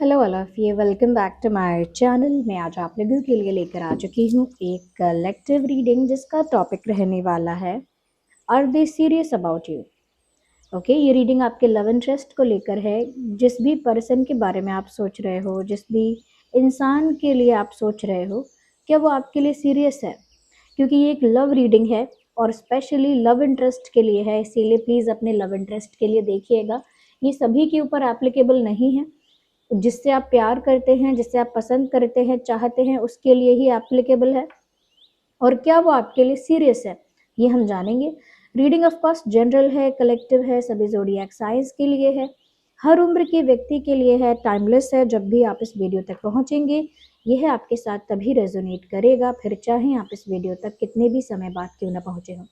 Hello all of you, welcome back to my channel. मैं आज आप लोगों के लिए लेकर आ चुकी हूँ एक कलेक्टिव रीडिंग जिसका टॉपिक रहने वाला है are they serious about you. Okay, ये रीडिंग आपके लव इंटरेस्ट को लेकर है। जिस भी पर्सन के बारे में आप सोच रहे हो, जिस भी इंसान के लिए आप सोच रहे हो, क्या वो आपके लिए सीरियस है? क्योंकि ये एक लव रीडिंग है और स्पेशली लव इंटरेस्ट के लिए है, इसीलिए प्लीज़ अपने लव इंटरेस्ट के लिए देखिएगा। ये सभी के ऊपर एप्लीकेबल नहीं है। जिससे आप प्यार करते हैं, जिससे आप पसंद करते हैं, चाहते हैं, उसके लिए ही एप्लीकेबल है। और क्या वो आपके लिए सीरियस है, ये हम जानेंगे। रीडिंग ऑफ कोर्स जनरल है, कलेक्टिव है, सभी ज़ोडिएक साइंस के लिए है, हर उम्र के व्यक्ति के लिए है, टाइमलेस है। जब भी आप इस वीडियो तक पहुंचेंगे, यह आपके साथ तभी रेजोनेट करेगा, फिर चाहे आप इस वीडियो तक कितने भी समय बाद क्यों ना पहुंचे हों।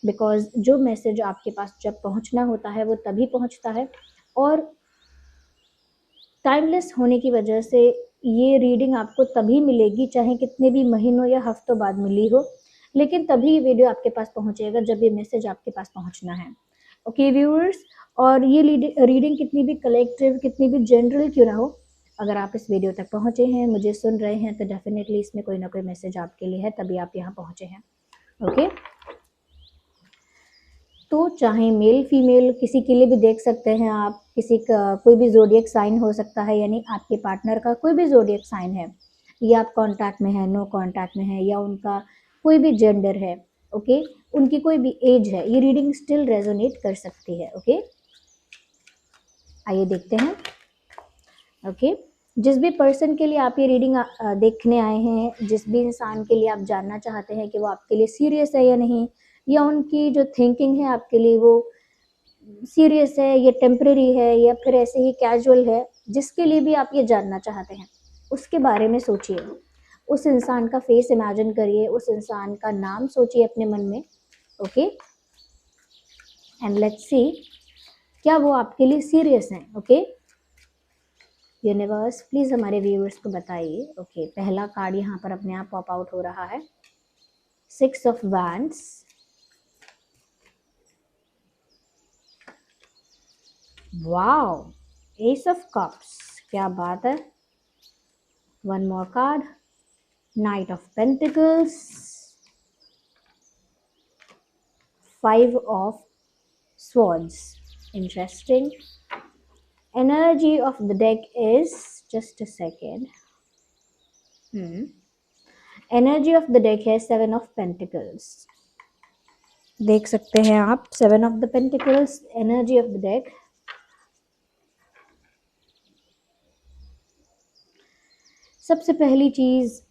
बिकॉज जो मैसेज आपके पास जब पहुंचना होता है वो तभी पहुंचता है, और टाइमलेस होने की वजह से ये रीडिंग आपको तभी मिलेगी, चाहे कितने भी महीनों या हफ्तों बाद मिली हो, लेकिन तभी ये वीडियो आपके पास पहुंचेगा जब ये मैसेज आपके पास पहुंचना है। ओके व्यूअर्स, और ये रीडिंग कितनी भी कलेक्टिव, कितनी भी जनरल क्यों ना हो, अगर आप इस वीडियो तक पहुंचे हैं, मुझे सुन रहे हैं, तो डेफिनेटली इसमें कोई ना कोई मैसेज आपके लिए है, तभी आप यहाँ पहुंचे हैं। ओके, तो चाहे मेल फीमेल किसी के लिए भी देख सकते हैं आप। किसी का कोई भी ज़ोडिएक साइन हो सकता है, यानी आपके पार्टनर का कोई भी ज़ोडिएक साइन है, या आप कांटेक्ट में है, नो कांटेक्ट में है, या उनका कोई भी जेंडर है। ओके, उनकी कोई भी एज है, ये रीडिंग स्टिल रेजोनेट कर सकती है। ओके, आइए देखते हैं। ओके, जिस भी पर्सन के लिए आप ये रीडिंग देखने आए हैं, जिस भी इंसान के लिए आप जानना चाहते हैं कि वो आपके लिए सीरियस है या नहीं, या उनकी जो थिंकिंग है आपके लिए वो सीरियस है, ये टेम्परेरी है, या फिर ऐसे ही कैजुअल है, जिसके लिए भी आप ये जानना चाहते हैं, उसके बारे में सोचिए। उस इंसान का फेस इमेजिन करिए, उस इंसान का नाम सोचिए अपने मन में। ओके, एंड लेट्स सी क्या वो आपके लिए सीरियस हैं। ओके, यूनिवर्स प्लीज हमारे व्यूअर्स को बताइए। ओके, पहला कार्ड यहाँ पर अपने आप पॉप आउट हो रहा है, 6 of wands, wow, S of cups, क्या बात है। One more card, Knight of Pentacles, 5 of Swords. Interesting. Energy of the deck is, just a second. Energy of the deck है 7 of Pentacles. देख सकते हैं आप 7 of the Pentacles, energy of the deck. सबसे पहली चीज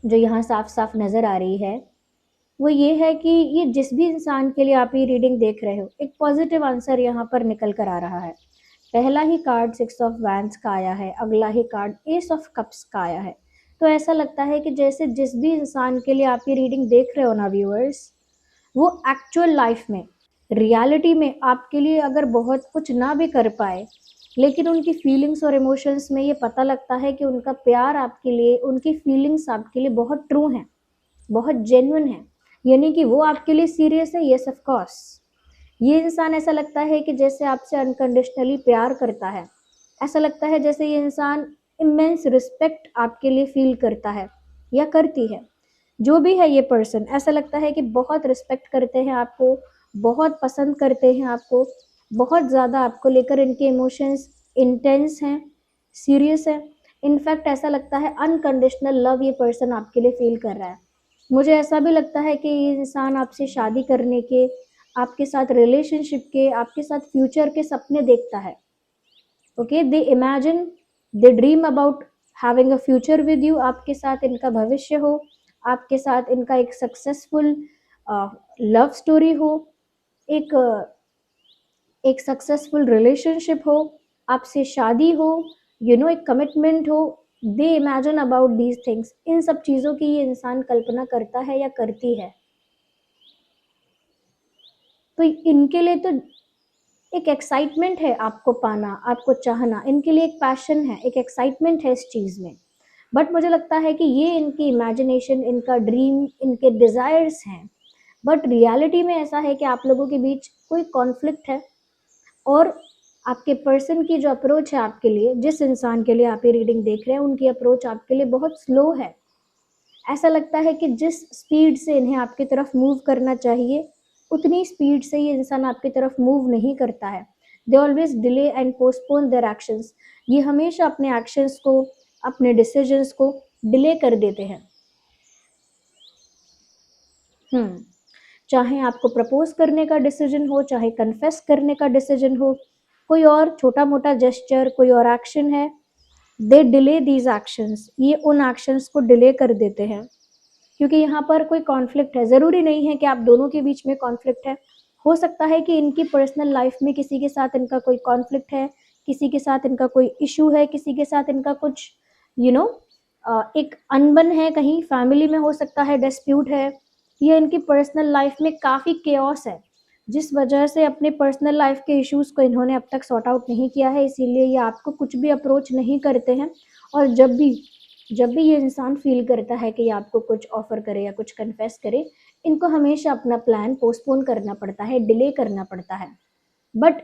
जो यहाँ साफ साफ नजर आ रही है वो ये है कि ये जिस भी इंसान के लिए आप ये रीडिंग देख रहे हो, एक पॉजिटिव आंसर यहाँ पर निकल कर आ रहा है। पहला ही कार्ड 6 ऑफ वैंड्स का आया है, अगला ही कार्ड एस ऑफ कप्स का आया है। तो ऐसा लगता है कि जैसे जिस भी इंसान के लिए आप ये रीडिंग देख रहे हो ना व्यूअर्स, वो एक्चुअल लाइफ में, रियलिटी में आपके लिए अगर बहुत कुछ ना भी कर पाए, लेकिन उनकी फीलिंग्स और इमोशंस में ये पता लगता है कि उनका प्यार आपके लिए, उनकी फीलिंग्स आपके लिए बहुत ट्रू हैं, बहुत जेन्युइन है, यानी कि वो आपके लिए सीरियस है। यस ऑफ कोर्स, ये इंसान ऐसा लगता है कि जैसे आपसे अनकंडीशनली प्यार करता है। ऐसा लगता है जैसे ये इंसान इमेंस रिस्पेक्ट आपके लिए फील करता है या करती है। जो भी है ये पर्सन, ऐसा लगता है कि बहुत रिस्पेक्ट करते हैं आपको, बहुत पसंद करते हैं आपको, बहुत ज़्यादा आपको लेकर इनके इमोशंस इंटेंस हैं, सीरियस है। इनफैक्ट ऐसा लगता है अनकंडीशनल लव ये पर्सन आपके लिए फील कर रहा है। मुझे ऐसा भी लगता है कि ये इंसान आपसे शादी करने के, आपके साथ रिलेशनशिप के, आपके साथ फ्यूचर के सपने देखता है। Okay, they imagine, they dream about having a future with you. आपके साथ इनका भविष्य हो, आपके साथ इनका एक सक्सेसफुल लव स्टोरी हो, एक एक सक्सेसफुल रिलेशनशिप हो, आपसे शादी हो, एक कमिटमेंट हो। दे इमेजिन अबाउट दीज थिंग्स। इन सब चीज़ों की ये इंसान कल्पना करता है या करती है। तो इनके लिए तो एक एक्साइटमेंट है आपको पाना, आपको चाहना, इनके लिए एक पैशन है, एक एक्साइटमेंट है इस चीज़ में। बट मुझे लगता है कि ये इनकी इमेजिनेशन, इनका ड्रीम, इनके डिज़ायर्स हैं। बट रियलिटी में ऐसा है कि आप लोगों के बीच कोई कॉन्फ्लिक्ट है, और आपके पर्सन की जो अप्रोच है आपके लिए, जिस इंसान के लिए आप ये रीडिंग देख रहे हैं, उनकी अप्रोच आपके लिए बहुत स्लो है। ऐसा लगता है कि जिस स्पीड से इन्हें आपकी तरफ मूव करना चाहिए, उतनी स्पीड से ये इंसान आपकी तरफ मूव नहीं करता है। They always delay and postpone their actions. ये हमेशा अपने एक्शंस को, अपने डिसीजंस को डिले कर देते हैं। चाहे आपको प्रपोज करने का डिसीजन हो, चाहे कन्फेस करने का डिसीजन हो, कोई और छोटा मोटा जेस्चर, कोई और एक्शन है, दे डिले दीज एक्शंस। ये उन एक्शंस को डिले कर देते हैं क्योंकि यहाँ पर कोई कॉन्फ्लिक्ट है। ज़रूरी नहीं है कि आप दोनों के बीच में कॉन्फ्लिक्ट है। हो सकता है कि इनकी पर्सनल लाइफ में किसी के साथ इनका कोई कॉन्फ्लिक्ट है, किसी के साथ इनका कोई इशू है, किसी के साथ इनका कुछ यू नो एक अनबन है, कहीं फैमिली में हो सकता है डिस्प्यूट है, ये इनकी पर्सनल लाइफ में काफ़ी केओस है, जिस वजह से अपने पर्सनल लाइफ के इश्यूज़ को इन्होंने अब तक सॉर्ट आउट नहीं किया है, इसीलिए ये आपको कुछ भी अप्रोच नहीं करते हैं। और जब भी ये इंसान फील करता है कि ये आपको कुछ ऑफ़र करे या कुछ कन्फेस करे, इनको हमेशा अपना प्लान पोस्टपोन करना पड़ता है, डिले करना पड़ता है। बट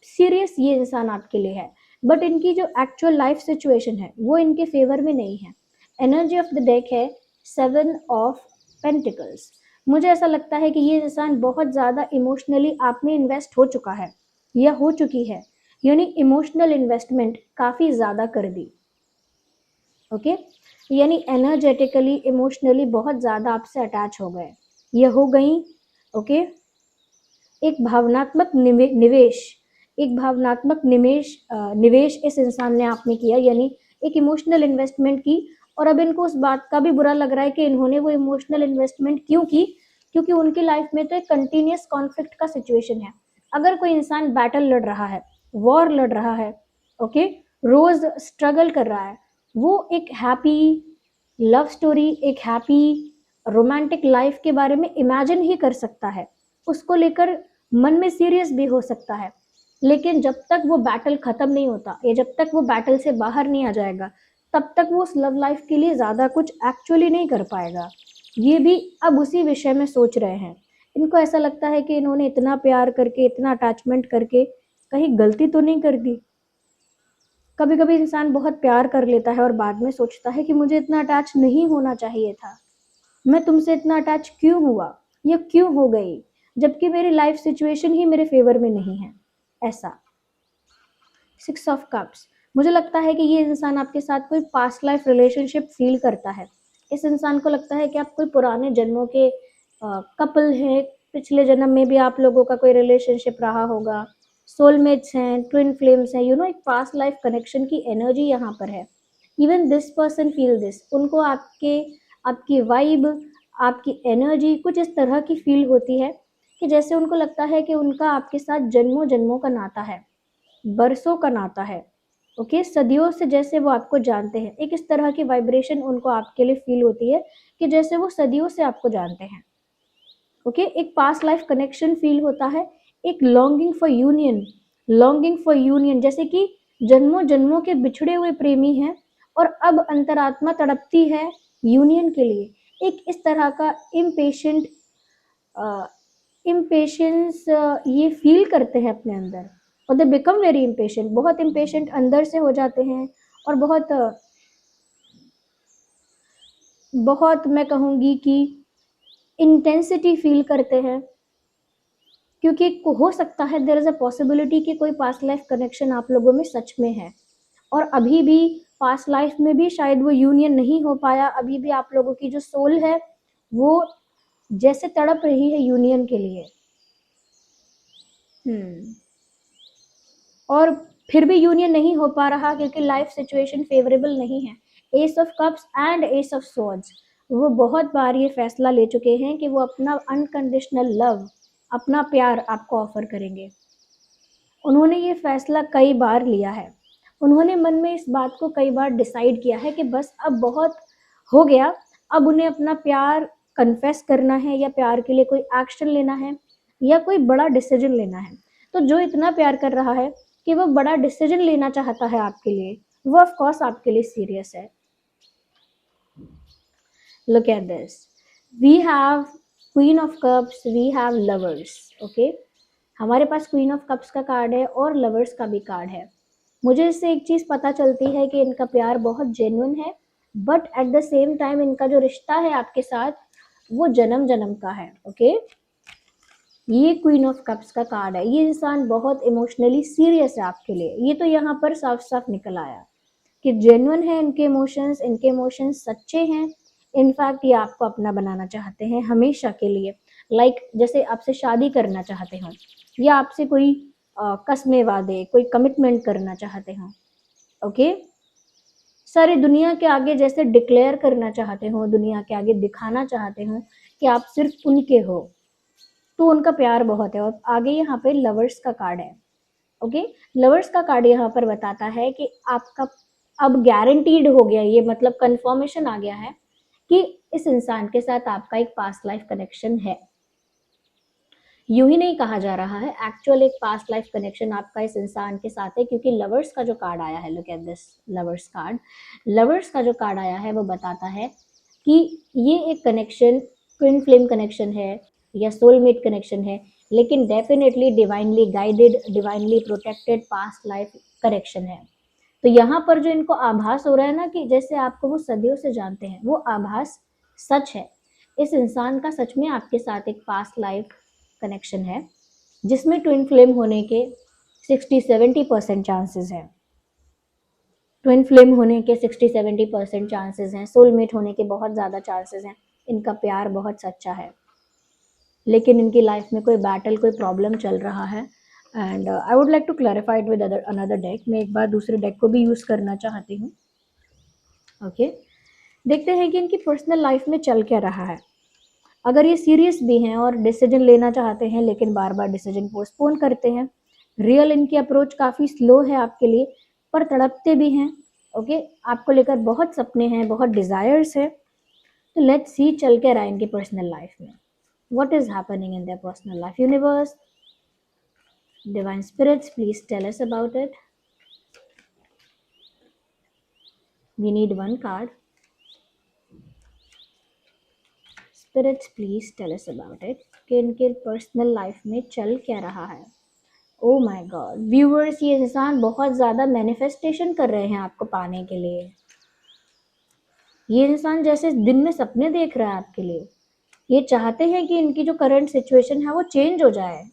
सीरियस ये इंसान आपके लिए है, बट इनकी जो एक्चुअल लाइफ सिचुएशन है वो इनके फेवर में नहीं है। एनर्जी ऑफ द डेक है 7 ऑफ पेंटिकल्स। मुझे ऐसा लगता है कि ये इंसान बहुत ज़्यादा इमोशनली आप में इन्वेस्ट हो चुका है या हो चुकी है, यानी इमोशनल इन्वेस्टमेंट काफ़ी ज़्यादा कर दी। ओके, यानी एनर्जेटिकली, इमोशनली बहुत ज़्यादा आपसे अटैच हो गए, ये हो गई। ओके, एक भावनात्मक निवेश, एक भावनात्मक निवेश इस इंसान ने आप में किया, यानी एक इमोशनल इन्वेस्टमेंट की। और अब इनको उस बात का भी बुरा लग रहा है कि इन्होंने वो इमोशनल इन्वेस्टमेंट क्यों की, क्योंकि उनकी लाइफ में तो एक कंटिन्यूस कॉन्फ्लिक्ट का सिचुएशन है। अगर कोई इंसान बैटल लड़ रहा है, वॉर लड़ रहा है, ओके, रोज स्ट्रगल कर रहा है, वो एक हैप्पी लव स्टोरी, एक हैप्पी रोमांटिक लाइफ के बारे में इमेजिन ही कर सकता है, उसको लेकर मन में सीरियस भी हो सकता है। लेकिन जब तक वो बैटल खत्म नहीं होता या जब तक वो बैटल से बाहर नहीं आ जाएगा, तब तक वो उस लव लाइफ के लिए ज़्यादा कुछ एक्चुअली नहीं कर पाएगा। ये भी अब उसी विषय में सोच रहे हैं। इनको ऐसा लगता है कि इन्होंने इतना प्यार करके, इतना अटैचमेंट करके कहीं गलती तो नहीं कर दी। कभी कभी इंसान बहुत प्यार कर लेता है और बाद में सोचता है कि मुझे इतना अटैच नहीं होना चाहिए था, मैं तुमसे इतना अटैच क्यों हुआ या क्यों हो गई, जबकि मेरी लाइफ सिचुएशन ही मेरे फेवर में नहीं है। ऐसा 6 ऑफ कप्स, मुझे लगता है कि ये इंसान आपके साथ कोई पास्ट लाइफ रिलेशनशिप फील करता है। इस इंसान को लगता है कि आप कोई पुराने जन्मों के कपल हैं, पिछले जन्म में भी आप लोगों का कोई रिलेशनशिप रहा होगा, सोलमेट्स हैं, ट्विन फ्लेम्स हैं, एक पास्ट लाइफ कनेक्शन की एनर्जी यहाँ पर है। Even this person feel this, उनको आपकी वाइब, आपकी एनर्जी कुछ इस तरह की फील होती है कि जैसे उनको लगता है कि उनका आपके साथ जन्मों जन्मों का नाता है, बरसों का नाता है। ओके, सदियों से जैसे वो आपको जानते हैं, एक इस तरह की वाइब्रेशन उनको आपके लिए फील होती है कि जैसे वो सदियों से आपको जानते हैं। ओके, एक पास्ट लाइफ कनेक्शन फील होता है, एक longing for union, longing for union, जैसे कि जन्मों जन्मों के बिछड़े हुए प्रेमी हैं और अब अंतरात्मा तड़पती है यूनियन के लिए। एक इस तरह का इम्पेशेंट इम्पेशेंस ये फील करते हैं अपने अंदर, और दे बिकम वेरी इम्पेशेंट, बहुत इम्पेशेंट अंदर से हो जाते हैं। और बहुत मैं कहूँगी कि इंटेंसिटी फील करते हैं, क्योंकि हो सकता है देयर इज़ अ पॉसिबिलिटी कि कोई पास्ट लाइफ कनेक्शन आप लोगों में सच में है, और अभी भी पास्ट लाइफ में भी शायद वो यूनियन नहीं हो पाया, अभी भी आप लोगों की जो सोल है वो जैसे तड़प रही है यूनियन के लिए। और फिर भी यूनियन नहीं हो पा रहा क्योंकि लाइफ सिचुएशन फेवरेबल नहीं है। S of cups and S of swords, वो बहुत बार ये फैसला ले चुके हैं कि वो अपना अनकंडीशनल लव, अपना प्यार आपको ऑफर करेंगे। उन्होंने ये फैसला कई बार लिया है, उन्होंने मन में इस बात को कई बार डिसाइड किया है कि बस अब बहुत हो गया, अब उन्हें अपना प्यार कन्फेस करना है या प्यार के लिए कोई एक्शन लेना है या कोई बड़ा डिसीजन लेना है। तो जो इतना प्यार कर रहा है कि वो बड़ा डिसीजन लेना चाहता है आपके लिए, वो ऑफ कोर्स आपके लिए सीरियस है। Look at this. We have Queen of Cups, we have lovers. Okay. हमारे पास क्वीन ऑफ कप्स का कार्ड है और लवर्स का भी कार्ड है। मुझे इससे एक चीज़ पता चलती है कि इनका प्यार बहुत जेन्युइन है, but at the same time इनका जो रिश्ता है आपके साथ वो जन्म जन्म का है। ओके, ये क्वीन ऑफ कप्स का कार्ड है। ये इंसान बहुत इमोशनली सीरियस है आपके लिए। ये तो यहाँ पर साफ साफ निकल आया कि जेन्युइन है इनके इमोशंस सच्चे हैं। इनफैक्ट ये आपको अपना बनाना चाहते हैं हमेशा के लिए। जैसे आपसे शादी करना चाहते हो, या आपसे कोई कस्में वादे, कोई कमिटमेंट करना चाहते हो। ओके, सारी दुनिया के आगे जैसे डिक्लेयर करना चाहते हो, दुनिया के आगे दिखाना चाहते हो कि आप सिर्फ उनके हो। तो उनका प्यार बहुत है। और आगे यहाँ पे लवर्स का कार्ड है। ओके, लवर्स का कार्ड यहाँ पर बताता है कि आपका अब गारंटीड हो गया, ये मतलब कंफर्मेशन आ गया है कि इस इंसान के साथ आपका एक पास्ट लाइफ कनेक्शन है। यूं ही नहीं कहा जा रहा है, एक्चुअल एक पास्ट लाइफ कनेक्शन आपका इस इंसान के साथ है, क्योंकि लवर्स का जो कार्ड आया है, look at this lovers card. Lovers का जो कार्ड आया है वो बताता है कि ये एक कनेक्शन ट्विन फ्लेम कनेक्शन है या सोलमेट कनेक्शन है, लेकिन definitely divinely guided, divinely protected past life connection है। तो यहाँ पर जो इनको आभास हो रहा है ना कि जैसे आपको वो सदियों से जानते हैं, वो आभास सच है। इस इंसान का सच में आपके साथ एक पास्ट लाइफ कनेक्शन है, जिसमें ट्विन फ्लेम होने के 60-70% चांसेस हैं। ट्विन फ्लेम होने के 60-70% चांसेस हैं। सोलमेट होने के बहुत ज़्यादा चांसेस हैं। इनका प्यार बहुत सच्चा है, लेकिन इनकी लाइफ में कोई बैटल, कोई प्रॉब्लम चल रहा है। And I would like to clarify it with another deck. मैं एक बार दूसरे डेक को भी यूज़ करना चाहती हूँ। ओके, देखते हैं कि इनकी पर्सनल लाइफ में चल क्या रहा है। अगर ये सीरियस भी हैं और डिसीजन लेना चाहते हैं, लेकिन बार बार डिसीजन पोस्टपोन करते हैं। रियल इनकी अप्रोच काफ़ी स्लो है आपके लिए, पर तड़पते भी हैं। ओके, आपको लेकर बहुत सपने हैं, बहुत डिज़ायर्स है। तो लेट्स सी चल क्या रहा है इनकी पर्सनल लाइफ में। What is happening in their personal life? Universe, divine spirits, please tell us about it. We need one card. Spirits please tell us about it कि इनके पर्सनल लाइफ में चल क्या रहा है। ओ माय गॉड व्यूअर्स, ये इंसान बहुत ज़्यादा मैनिफेस्टेशन कर रहे हैं आपको पाने के लिए। ये इंसान जैसे दिन में सपने देख रहा है आपके लिए। ये चाहते हैं कि इनकी जो करंट सिचुएशन है वो चेंज हो जाए।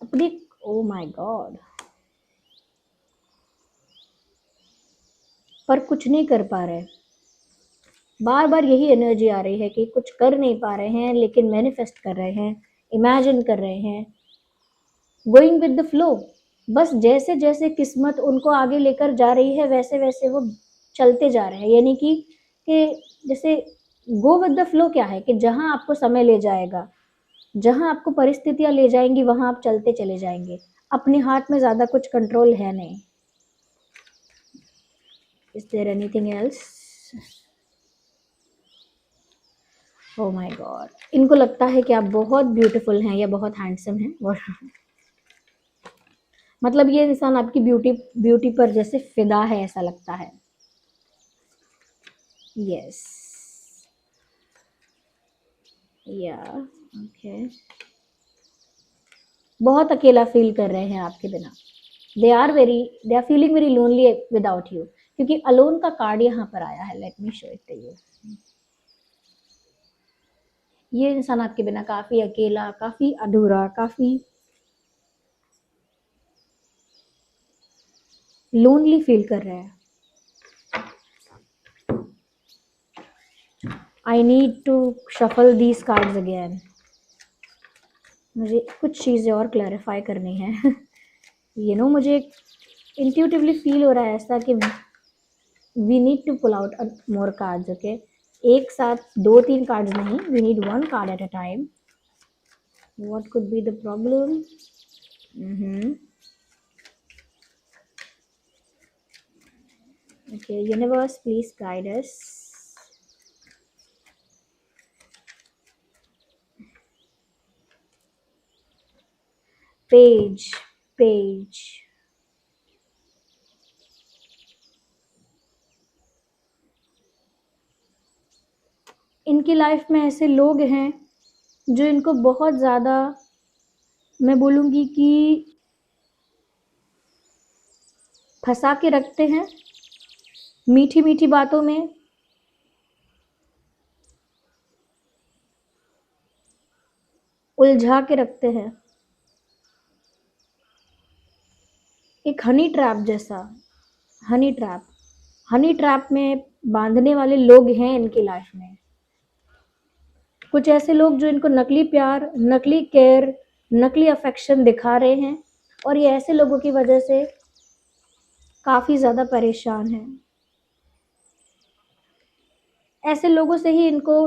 अपनी, ओ माय गॉड, पर कुछ नहीं कर पा रहे। बार बार यही एनर्जी आ रही है कि कुछ कर नहीं पा रहे हैं, लेकिन मैनिफेस्ट कर रहे हैं, इमेजिन कर रहे हैं, गोइंग विद द फ्लो। बस जैसे जैसे किस्मत उनको आगे लेकर जा रही है, वैसे वैसे वो चलते जा रहे हैं। यानी कि जैसे गो विद द फ्लो क्या है कि जहाँ आपको समय ले जाएगा, जहाँ आपको परिस्थितियाँ ले जाएंगी, वहाँ आप चलते चले जाएंगे। अपने हाथ में ज़्यादा कुछ कंट्रोल है नहीं। Is there anything else? Oh my god, इनको लगता है कि आप बहुत ब्यूटीफुल हैं या बहुत हैंडसम हैं। मतलब ये इंसान आपकी ब्यूटी ब्यूटी पर जैसे फिदा है, ऐसा लगता है। यस, या ओके, बहुत अकेला फील कर रहे हैं आपके बिना। They are feeling very lonely without you, क्योंकि अलोन का कार्ड यहाँ पर आया है। Let me show it to you. ये इंसान आपके बिना काफी अकेला, काफी अधूरा, काफी लोनली फील कर रहे हैं। I need to shuffle these cards again. मुझे कुछ चीज़ें और क्लैरिफाई करनी है। मुझे इंट्यूटिवली फील हो रहा है ऐसा कि we need to pull out more cards. Okay, एक साथ 2-3 कार्ड्स नहीं, we need one card at a time. What could be the problem? Okay, universe please guide us. Page, page, इनकी लाइफ में ऐसे लोग हैं जो इनको बहुत ज़्यादा, मैं बोलूँगी कि फँसा के रखते हैं मीठी-मीठी बातों में, उलझा के रखते हैं। एक हनी ट्रैप जैसा, हनी ट्रैप, हनी ट्रैप में बाँधने वाले लोग हैं इनकी लाइफ़ में। कुछ ऐसे लोग जो इनको नकली प्यार, नकली केयर, नकली अफ़ेक्शन दिखा रहे हैं और ये ऐसे लोगों की वजह से काफ़ी ज़्यादा परेशान हैं। ऐसे लोगों से ही इनको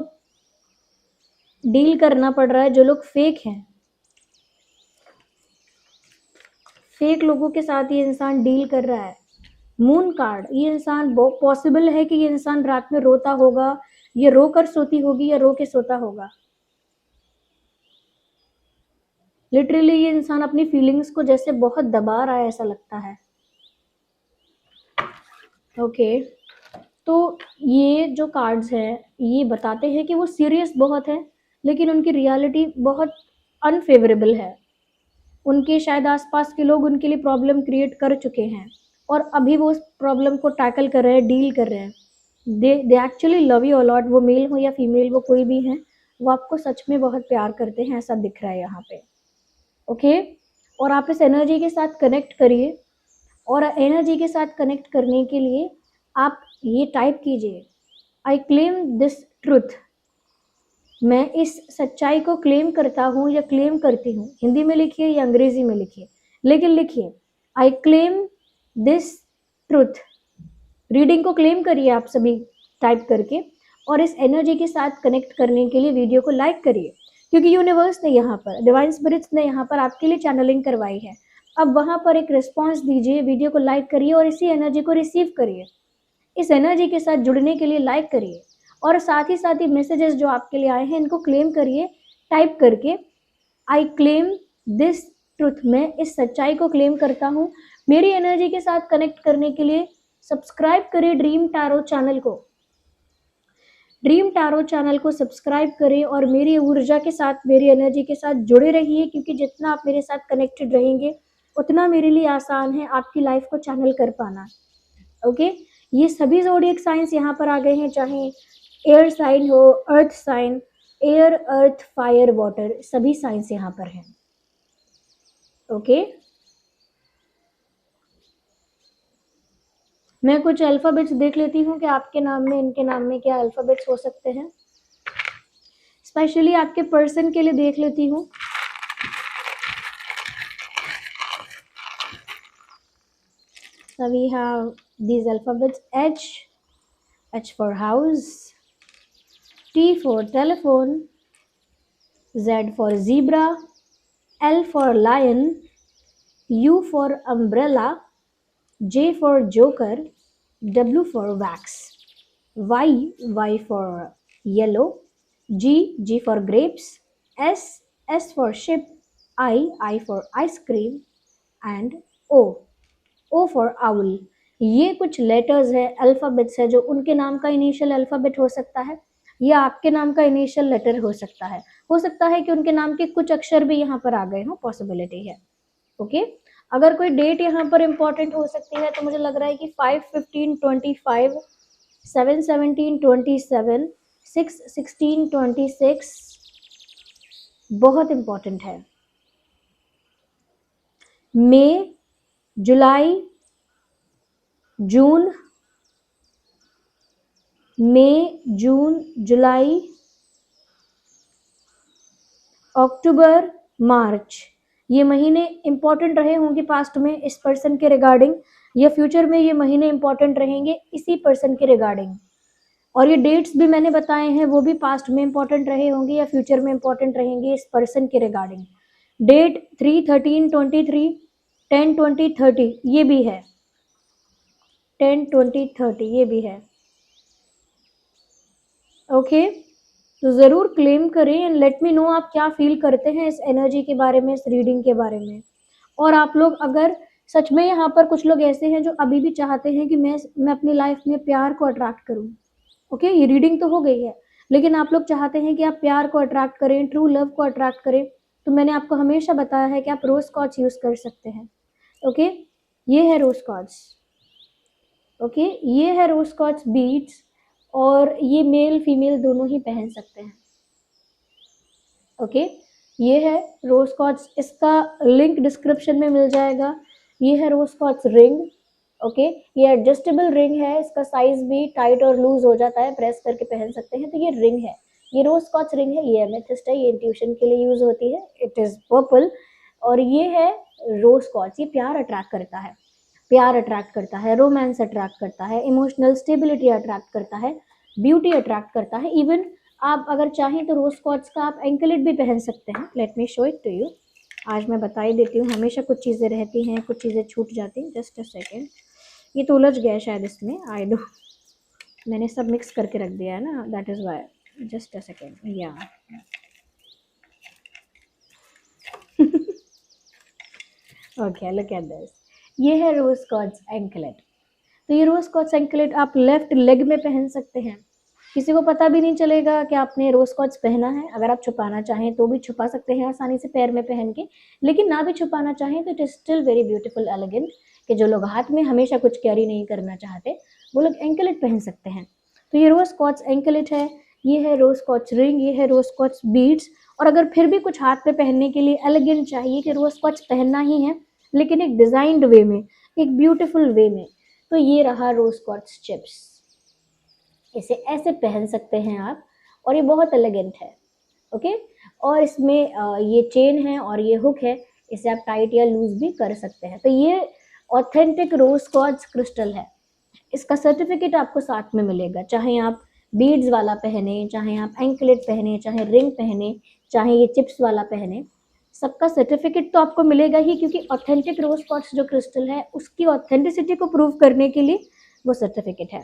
डील करना पड़ रहा है जो लोग फेक हैं। फेक लोगों के साथ ये इंसान डील कर रहा है। मून कार्ड, ये इंसान पॉसिबल है कि ये इंसान रात में रोता होगा, ये रोकर सोती होगी या रो के सोता होगा। लिटरली ये इंसान अपनी फीलिंग्स को जैसे बहुत दबा रहा है ऐसा लगता है। ओके, तो ये जो कार्ड्स हैं ये बताते हैं कि वो सीरियस बहुत है, लेकिन उनकी रियलिटी बहुत अनफेवरेबल है। उनके शायद आसपास के लोग उनके लिए प्रॉब्लम क्रिएट कर चुके हैं और अभी वो उस प्रॉब्लम को टैकल कर रहे हैं, डील कर रहे हैं। They actually love you a lot, वो मेल हो या फीमेल, वो कोई भी हैं, वो आपको सच में बहुत प्यार करते हैं, ऐसा दिख रहा है यहाँ पे। ओके, और आप इस एनर्जी के साथ कनेक्ट करिए और एनर्जी के साथ कनेक्ट करने के लिए आप ये टाइप कीजिए, आई क्लेम दिस ट्रुथ। मैं इस सच्चाई को क्लेम करता हूँ या क्लेम करती हूँ। हिंदी में लिखिए या अंग्रेजी में लिखिए, लेकिन लिखिए I claim this truth. Reading को क्लेम करिए आप सभी टाइप करके और इस एनर्जी के साथ कनेक्ट करने के लिए वीडियो को लाइक करिए, क्योंकि यूनिवर्स ने यहाँ पर, डिवाइन स्पिरिट्स ने यहाँ पर आपके लिए चैनलिंग करवाई है। अब वहाँ पर एक रिस्पॉन्स दीजिए, वीडियो को लाइक करिए और इसी एनर्जी को रिसीव करिए। इस एनर्जी के साथ जुड़ने के लिए लाइक करिए और साथ ही मैसेजेस जो आपके लिए आए हैं इनको क्लेम करिए टाइप करके, आई क्लेम दिस ट्रुथ। मैं इस सच्चाई को क्लेम करता हूँ। मेरी एनर्जी के साथ कनेक्ट करने के लिए सब्सक्राइब करिए ड्रीम टैरो चैनल को। ड्रीम टैरो चैनल को सब्सक्राइब करें और मेरी ऊर्जा के साथ, मेरी एनर्जी के साथ जुड़े रहिए, क्योंकि जितना आप मेरे साथ कनेक्टेड रहेंगे उतना मेरे लिए आसान है आपकी लाइफ को चैनल कर पाना। ओके, ये सभी ज़ोडिएक साइंस यहाँ पर आ गए हैं, चाहे एयर साइन हो, अर्थ साइन, एयर, अर्थ, फायर, वाटर, सभी साइंस यहाँ पर हैं। ओके, मैं कुछ अल्फ़ाबेट्स देख लेती हूँ कि आपके नाम में, इनके नाम में क्या अल्फ़ाबेट्स हो सकते हैं। स्पेशली आपके पर्सन के लिए देख लेती हूँ। So we have these alphabets: H for house, T for telephone, Z for zebra, L for lion, U for umbrella, J for joker, W for wax, Y for yellow, G for grapes, S for ship, I for ice cream, and O for owl। ये कुछ letters है, alphabets है, जो उनके नाम का initial alphabet हो सकता है या आपके नाम का इनिशियल लेटर हो सकता है। हो सकता है कि उनके नाम के कुछ अक्षर भी यहाँ पर आ गए हों, पॉसिबिलिटी है। ओके, अगर कोई डेट यहाँ पर इम्पॉर्टेंट हो सकती है तो मुझे लग रहा है कि 5/15/25, 7/17/27, 6/16/26 बहुत इम्पॉर्टेंट है। मई, जुलाई, जून, मई, जून, जुलाई, अक्टूबर, मार्च, ये महीने इंपॉर्टेंट रहे होंगे पास्ट में इस पर्सन के रिगार्डिंग, या फ्यूचर में ये महीने इंपॉर्टेंट रहेंगे इसी पर्सन के रिगार्डिंग। और ये डेट्स भी मैंने बताए हैं, वो भी पास्ट में इंपॉर्टेंट रहे होंगे या फ्यूचर में इंपॉर्टेंट रहेंगे इस पर्सन के रिगार्डिंग। डेट 3/13/23, 10/20/30 ये भी है, 10/20/30 ये भी है। ओके, तो ज़रूर क्लेम करें एंड लेट मी नो आप क्या फील करते हैं इस एनर्जी के बारे में, इस रीडिंग के बारे में। और आप लोग अगर सच में, यहाँ पर कुछ लोग ऐसे हैं जो अभी भी चाहते हैं कि मैं अपनी लाइफ में प्यार को अट्रैक्ट करूँ। ओके, ये रीडिंग तो हो गई है, लेकिन आप लोग चाहते हैं कि आप प्यार को अट्रैक्ट करें, ट्रू लव को अट्रैक्ट करें, तो मैंने आपको हमेशा बताया है कि आप रोज कॉर्ड्स यूज कर सकते हैं। ओके, ये है रोज कॉर्ड्स। ओके, ये है रोज कॉर्ड्स बीड्स, और ये मेल फीमेल दोनों ही पहन सकते हैं। ओके, ये है रोज कॉर्ड्स, इसका लिंक डिस्क्रिप्शन में मिल जाएगा। ये है रोज कॉर्ड्स रिंग। ओके, ये एडजस्टेबल रिंग है, इसका साइज भी टाइट और लूज हो जाता है, प्रेस करके पहन सकते हैं। तो ये रिंग है, ये रोज कॉर्ड्स रिंग है, ये एमेथिस्ट है, ये इंट्यूशन के लिए यूज होती है, इट इज पर्पल। और ये है रोज कॉर्ड्स, ये प्यार अट्रैक्ट करता है, प्यार अट्रैक्ट करता है, रोमांस अट्रैक्ट करता है, इमोशनल स्टेबिलिटी अट्रैक्ट करता है, ब्यूटी अट्रैक्ट करता है। इवन आप अगर चाहें तो रोज कॉर्ड्स का आप एंकलेट भी पहन सकते हैं। Let me show it to you. आज मैं बता ही देती हूँ, हमेशा कुछ चीज़ें रहती हैं, कुछ चीज़ें छूट जाती हैं। जस्ट अ सेकेंड, ये तो उलझ गया शायद इसमें, आई डो, मैंने सब मिक्स करके रख दिया है ना, that is why. Just a second, या ओके, लुक एट दिस, ये है रोज कॉर्ड्स एंकलेट। तो ये रोज कॉर्ड्स एंकलेट आप लेफ्ट लेग में पहन सकते हैं, किसी को पता भी नहीं चलेगा कि आपने रोज कॉर्ड्स पहना है। अगर आप छुपाना चाहें तो भी छुपा सकते हैं आसानी से पैर में पहन के, लेकिन ना भी छुपाना चाहें तो it is still very beautiful elegant, कि जो लोग हाथ में हमेशा कुछ कैरी नहीं करना चाहते वो लोग एंकलेट पहन सकते हैं। तो ये रोज कॉर्ड्स एंकलेट है, ये है रोज कॉर्ड्स रिंग, ये है रोज कॉर्ड्स बीड्स। और अगर फिर भी कुछ हाथ पे पहनने के लिए एलिगेंट चाहिए कि रोज कॉर्ड्स पहनना ही है लेकिन एक डिजाइंड वे में, एक ब्यूटीफुल वे में, तो ये रहा रोज कॉर्ड्स चिप्स। इसे ऐसे पहन सकते हैं आप, और ये बहुत एलिगेंट है। ओके, और इसमें ये चेन है और ये हुक है, इसे आप टाइट या लूज भी कर सकते हैं। तो ये ऑथेंटिक रोज कॉर्ड्स क्रिस्टल है, इसका सर्टिफिकेट आपको साथ में मिलेगा, चाहे आप बीड्स वाला पहने, चाहे आप एंकलेट पहने, चाहे रिंग पहने, चाहे ये चिप्स वाला पहने, सबका सर्टिफिकेट तो आपको मिलेगा ही, क्योंकि ऑथेंटिक रोज कॉर्ड्स जो क्रिस्टल है उसकी ऑथेंटिसिटी को प्रूव करने के लिए वो सर्टिफिकेट है।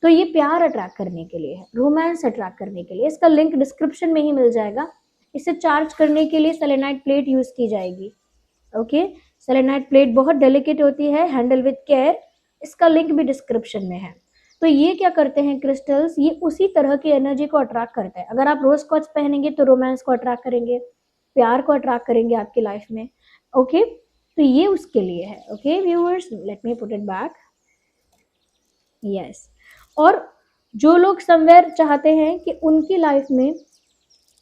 तो ये प्यार अट्रैक्ट करने के लिए है, रोमांस अट्रैक्ट करने के लिए। इसका लिंक डिस्क्रिप्शन में ही मिल जाएगा। इसे चार्ज करने के लिए सेलेनाइट प्लेट यूज की जाएगी। ओके, सेलेनाइट प्लेट बहुत डेलिकेट होती है, हैंडल विद केयर। इसका लिंक भी डिस्क्रिप्शन में है। तो ये क्या करते हैं क्रिस्टल्स, ये उसी तरह की एनर्जी को अट्रैक्ट करते हैं। अगर आप रोज कॉर्ड्स पहनेंगे तो रोमांस को अट्रैक्ट करेंगे, प्यार को अट्रैक्ट करेंगे आपकी लाइफ में। ओके, तो ये उसके लिए है। Okay viewers, let me put it back. Yes, और जो लोग समवेयर चाहते हैं कि उनकी लाइफ में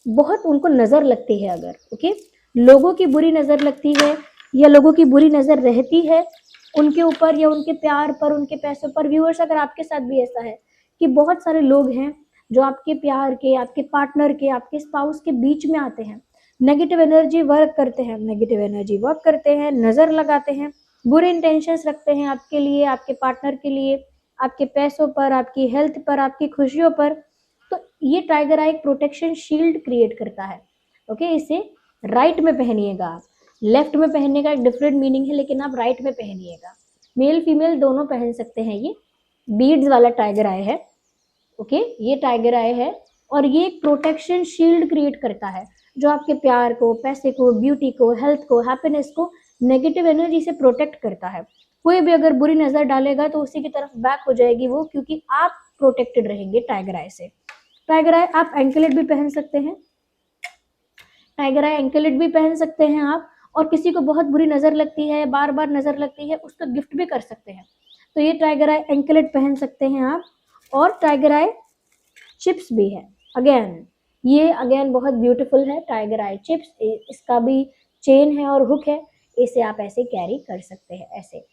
बहुत उनको नज़र लगती है, अगर ओके लोगों की बुरी नज़र लगती है या लोगों की बुरी नज़र रहती है उनके ऊपर या उनके प्यार पर, उनके पैसों पर। व्यूअर्स, अगर आपके साथ भी ऐसा है कि बहुत सारे लोग हैं जो आपके प्यार के, आपके पार्टनर के, आपके स्पाउस के बीच में आते हैं, नेगेटिव एनर्जी वर्क करते हैं, नेगेटिव एनर्जी वर्क करते हैं, नज़र लगाते हैं, बुरे इंटेंशंस रखते हैं आपके लिए, आपके पार्टनर के लिए, आपके पैसों पर, आपकी हेल्थ पर, आपकी खुशियों पर, तो ये टाइगर आई एक प्रोटेक्शन शील्ड क्रिएट करता है। ओके, इसे राइट में पहनिएगा आप। लेफ्ट में पहनने का एक डिफरेंट मीनिंग है, लेकिन आप राइट में पहनिएगा। मेल फीमेल दोनों पहन सकते हैं। ये बीड्स वाला टाइगर आई है। ओके, ये टाइगर आई है, और ये एक प्रोटेक्शन शील्ड क्रिएट करता है जो आपके प्यार को, पैसे को, ब्यूटी को, हेल्थ को, हैप्पीनेस को नेगेटिव एनर्जी से प्रोटेक्ट करता है। कोई भी अगर बुरी नजर डालेगा तो उसी की तरफ बैक हो जाएगी वो, क्योंकि आप प्रोटेक्टेड रहेंगे टाइगर आई से। टाइगर आई आप एंकलेट भी पहन सकते हैं, टाइगर आई एंकलेट भी पहन सकते हैं आप। और किसी को बहुत बुरी नजर लगती है, बार बार नजर लगती है, उसको गिफ्ट भी कर सकते हैं। तो ये टाइगर आई एंकलेट पहन सकते हैं आप। और टाइगर आई चिप्स भी है, अगेन ये अगेन बहुत ब्यूटीफुल है टाइगर आई चिप्स। इसका भी चेन है और हुक है, इसे आप ऐसे कैरी कर सकते हैं ऐसे।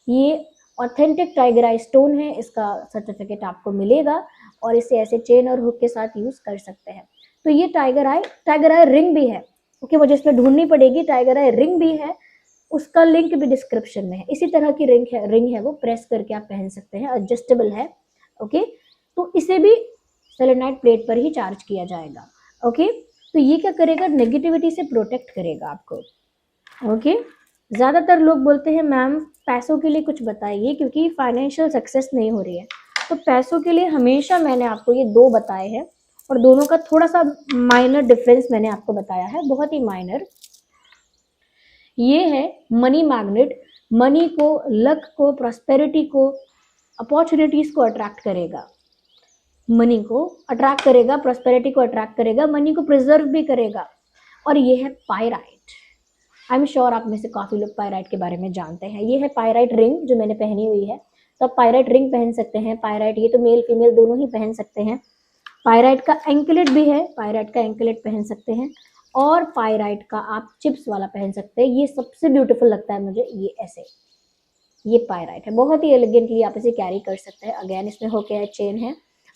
ये ऑथेंटिक टाइगर आई स्टोन है, इसका सर्टिफिकेट आपको मिलेगा, और इसे ऐसे चेन और हुक के साथ यूज कर सकते हैं। तो ये टाइगर आई रिंग भी है। ओके, मुझे इसमें ढूंढनी पड़ेगी, टाइगर आई रिंग भी है, उसका लिंक भी डिस्क्रिप्शन में है। इसी तरह की रिंग है वो, प्रेस करके आप पहन सकते हैं, एडजस्टेबल है। ओके, तो इसे भी सेलेनाइट प्लेट पर ही चार्ज किया जाएगा। ओके, तो ये क्या करेगा, नेगेटिविटी से प्रोटेक्ट करेगा आपको। ओके, ज़्यादातर लोग बोलते हैं मैम पैसों के लिए कुछ बताइए, क्योंकि फाइनेंशियल सक्सेस नहीं हो रही है। तो पैसों के लिए हमेशा मैंने आपको ये दो बताए हैं, और दोनों का थोड़ा सा माइनर डिफरेंस मैंने आपको बताया है, बहुत ही माइनर। ये है मनी मैग्नेट, मनी को, लक को, प्रॉस्पेरिटी को, अपॉर्चुनिटीज को अट्रैक्ट करेगा। मनी को अट्रैक्ट करेगा, प्रॉस्पेरिटी को अट्रैक्ट करेगा, मनी को प्रिजर्व भी करेगा। और ये है पायराइट। आई एम श्योर आप में से काफ़ी लोग पायराइट के बारे में जानते हैं। ये है पायराइट रिंग जो मैंने पहनी हुई है। तो आप पायराइट रिंग पहन सकते हैं। पायराइट ये तो मेल फीमेल दोनों ही पहन सकते हैं। पायराइट का एंकलेट भी है, पायराइट का एंकलेट पहन सकते हैं। और पायराइट का आप चिप्स वाला पहन सकते हैं। ये सबसे ब्यूटीफुल लगता है मुझे, ये ऐसे, ये पायराइट है, बहुत ही एलिगेंटली आप इसे कैरी कर सकते हैं। अगेन इसमें होके है चेन है,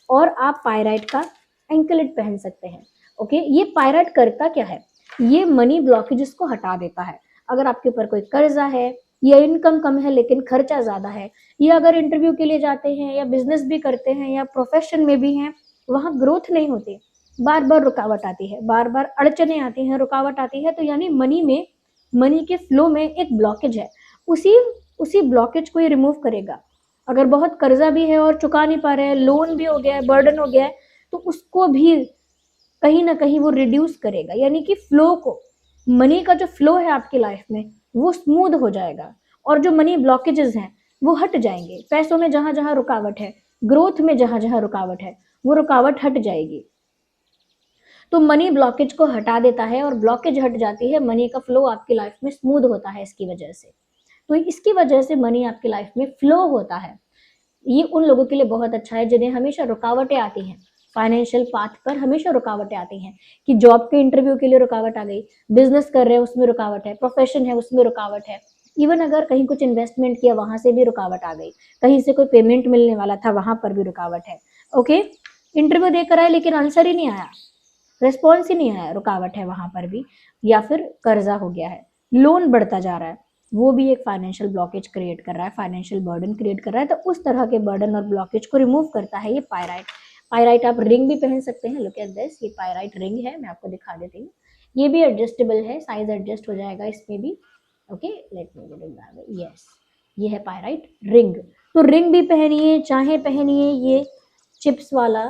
और आप पायराइट का एंकलेट पहन सकते हैं। ओके, ये पायराइट करता क्या है, ये मनी ब्लॉकेजेस को हटा देता है। अगर आपके ऊपर कोई कर्जा है, या इनकम कम है लेकिन खर्चा ज्यादा है, या अगर इंटरव्यू के लिए जाते हैं या बिजनेस भी करते हैं या प्रोफेशन में भी हैं, वहां ग्रोथ नहीं होती, बार बार रुकावट आती है, बार बार अड़चने आती हैं, रुकावट आती है, तो यानी मनी में, मनी के फ्लो में एक ब्लॉकेज है। उसी उसी ब्लॉकेज को ये रिमूव करेगा। अगर बहुत कर्जा भी है और चुका नहीं पा रहे हैं, लोन भी हो गया है, बर्डन हो गया है, तो उसको भी कहीं ना कहीं वो रिड्यूस करेगा। यानी कि फ्लो को, मनी का जो फ्लो है आपकी लाइफ में वो स्मूथ हो जाएगा, और जो मनी ब्लॉकेजेस हैं वो हट जाएंगे। पैसों में जहां जहां रुकावट है, ग्रोथ में जहां जहां रुकावट है, वो रुकावट हट जाएगी। तो मनी ब्लॉकेज को हटा देता है, और ब्लॉकेज हट जाती है, मनी का फ्लो आपकी लाइफ में स्मूथ होता है इसकी वजह से। तो इसकी वजह से मनी आपकी लाइफ में फ्लो होता है। ये उन लोगों के लिए बहुत अच्छा है जिन्हें हमेशा रुकावटें आती हैं, फाइनेंशियल पाथ पर हमेशा रुकावटें आती हैं, कि जॉब के इंटरव्यू के लिए रुकावट आ गई, बिजनेस कर रहे हैं उसमें रुकावट है, प्रोफेशन है उसमें रुकावट है, इवन अगर कहीं कुछ इन्वेस्टमेंट किया वहां से भी रुकावट आ गई, कहीं से कोई पेमेंट मिलने वाला था वहां पर भी रुकावट है। ओके, इंटरव्यू देकर आए लेकिन आंसर ही नहीं आया, रिस्पॉन्स ही नहीं आया, रुकावट है वहां पर भी। या फिर कर्जा हो गया है, लोन बढ़ता जा रहा है, वो भी एक फाइनेंशियल ब्लॉकेज क्रिएट कर रहा है, फाइनेंशियल बर्डन क्रिएट कर रहा है। तो उस तरह के बर्डन और ब्लॉकेज को रिमूव करता है ये पायराइट। पायराइट आप रिंग भी पहन सकते हैं। लुक एट दिस, ये पायराइट रिंग है, मैं आपको दिखा देती हूँ। ये भी एडजस्टेबल है, साइज एडजस्ट हो जाएगा इसमें भी। Okay, let me get it, yes, ये है पायराइट रिंग। तो रिंग भी पहनिए, चाहे पहनिए ये चिप्स वाला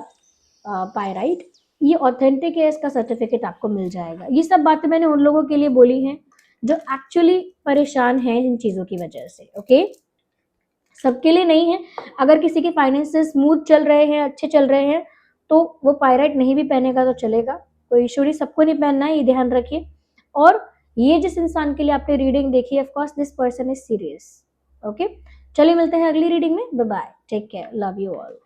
पायराइट, ये ऑथेंटिक है, इसका सर्टिफिकेट आपको मिल जाएगा। ये सब बातें मैंने उन लोगों के लिए बोली हैं जो एक्चुअली परेशान हैं इन चीज़ों की वजह से। ओके, सबके लिए नहीं है। अगर किसी के फाइनेंसेस स्मूथ चल रहे हैं, अच्छे चल रहे हैं, तो वो पायराइट नहीं भी पहनेगा तो चलेगा, कोई इशू नहीं, सबको नहीं पहनना है, ये ध्यान रखिए। और ये जिस इंसान के लिए आपने रीडिंग देखी, of course this person is serious. Okay, चलिए मिलते हैं अगली रीडिंग में। Bye bye, take care, love you all.